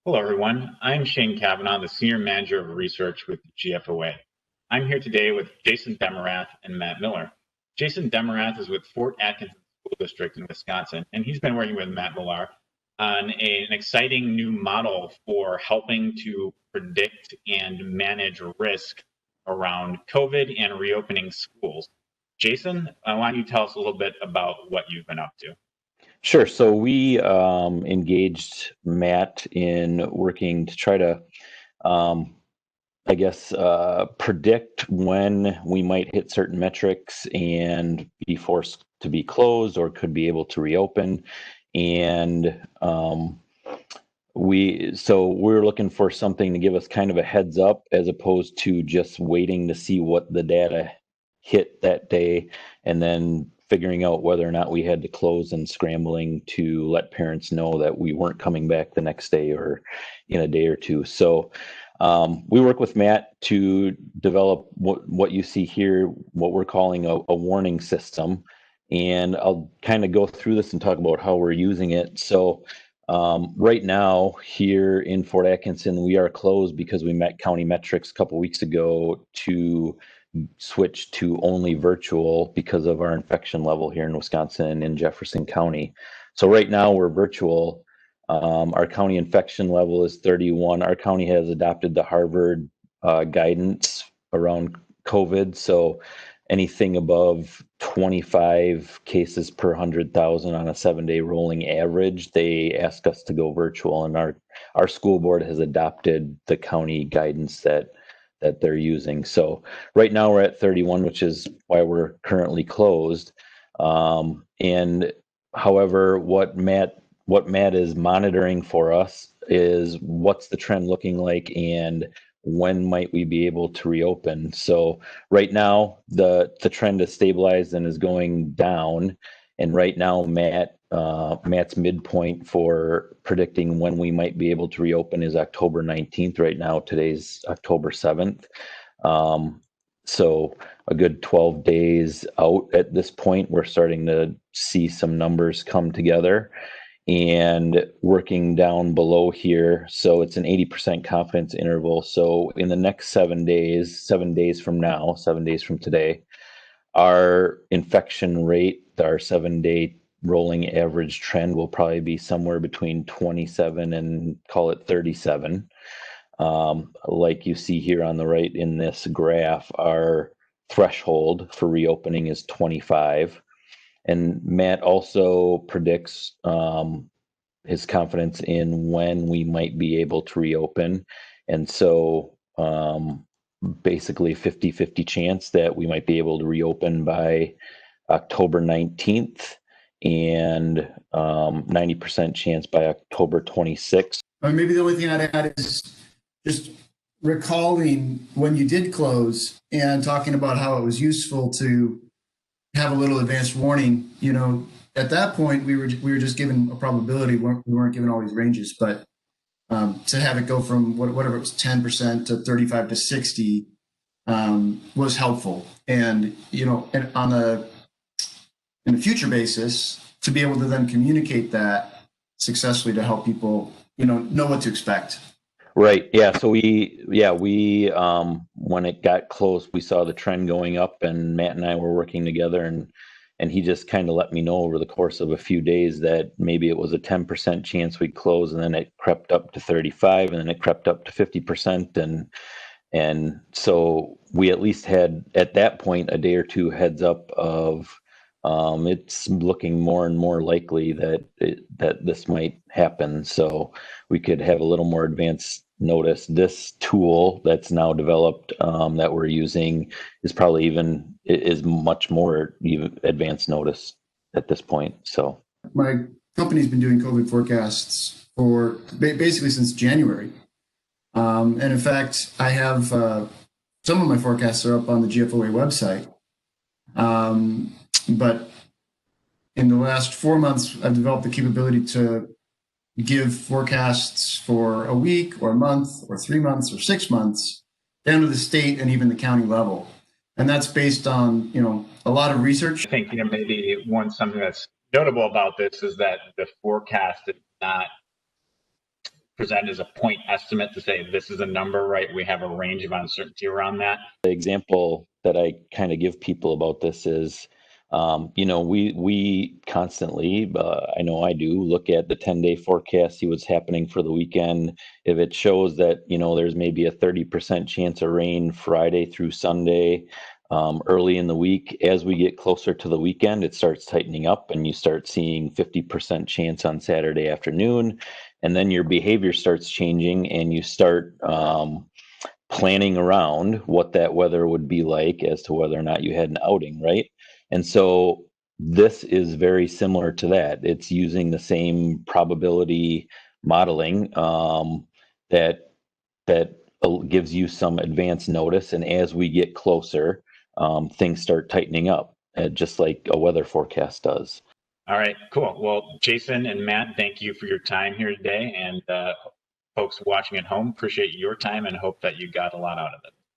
Hello, everyone. I'm Shane Kavanaugh, the Senior Manager of Research with GFOA. I'm here today with Jason Demarath and Matt Miller. Jason Demarath is with Fort Atkinson School District in Wisconsin, and he's been working with Matt Miller on an exciting new model for helping to predict and manage risk around COVID and reopening schools. Jason, why don't you tell us a little bit about what you've been up to? Sure. So we engaged Matt in working to try to, um, predict when we might hit certain metrics and be forced to be closed or could be able to reopen. And we're looking for something to give us kind of a heads up as opposed to just waiting to see what the data hit that day and then figuring out whether or not we had to close and scrambling to let parents know that we weren't coming back the next day or in a day or two. So we work with Matt to develop what you see here, what we're calling a warning system. And I'll kind of go through this and talk about how we're using it. So right now here in Fort Atkinson, we are closed because we met county metrics a couple weeks ago to switch to only virtual because of our infection level here in Wisconsin and Jefferson County. So right now we're virtual. Our county infection level is 31. Our county has adopted the Harvard guidance around COVID. So anything above 25 cases per 100,000 on a 7-day rolling average, they ask us to go virtual. And our school board has adopted the county guidance that they're using. So right now we're at 31, which is why we're currently closed. And however, what Matt is monitoring for us is what's the trend looking like and when might we be able to reopen. So right now the trend is stabilized and is going down. And right now Matt's midpoint for predicting when we might be able to reopen is October 19th. Right now, today's October 7th. So a good 12 days out at this point, we're starting to see some numbers come together and working down below here. So it's an 80% confidence interval. So in the next 7 days from now, 7 days from today, our infection rate, our 7-day rolling average trend will probably be somewhere between 27 and call it 37. Like you see here on the right in this graph, our threshold for reopening is 25. And Matt also predicts his confidence in when we might be able to reopen. And so basically 50-50 chance that we might be able to reopen by October 19th and 90% chance by October 26th. Maybe the only thing I'd add is just recalling when you did close and talking about how it was useful to have a little advanced warning. At that point we were just given a probability. We weren't given all these ranges, but to have it go from whatever it was 10% to 35 to 60 was helpful. And and in a future basis, to be able to then communicate that successfully to help people know what to expect. Right. Yeah. So we when it got close, we saw the trend going up, and Matt and I were working together, and he just kind of let me know over the course of a few days that maybe it was a 10% chance we'd close, and then it crept up to 35, and then it crept up to 50%, and so we at least had at that point a day or two heads up of it's looking more and more likely that this might happen. So we could have a little more advanced notice. This tool that's now developed that we're using is much more even advanced notice at this point. So my company's been doing COVID forecasts for basically since January. And in fact, I have some of my forecasts are up on the GFOA website. But in the last 4 months, I've developed the capability to give forecasts for a week or a month or 3 months or 6 months down to the state and even the county level. And that's based on, a lot of research. I think, maybe something that's notable about this is that the forecast is not present as a point estimate to say this is a number, right? We have a range of uncertainty around that. The example that I kind of give people about this is, we constantly, I know I do, look at the 10-day forecast, see what's happening for the weekend. If it shows that, there's maybe a 30% chance of rain Friday through Sunday, early in the week, as we get closer to the weekend, it starts tightening up and you start seeing 50% chance on Saturday afternoon. And then your behavior starts changing and you start, planning around what that weather would be like as to whether or not you had an outing, right? And so this is very similar to that. It's using the same probability modeling that gives you some advance notice, and as we get closer, things start tightening up, just like a weather forecast does. All right, cool. Well, Jason and Matt, thank you for your time here today, and folks watching at home, appreciate your time and hope that you got a lot out of it.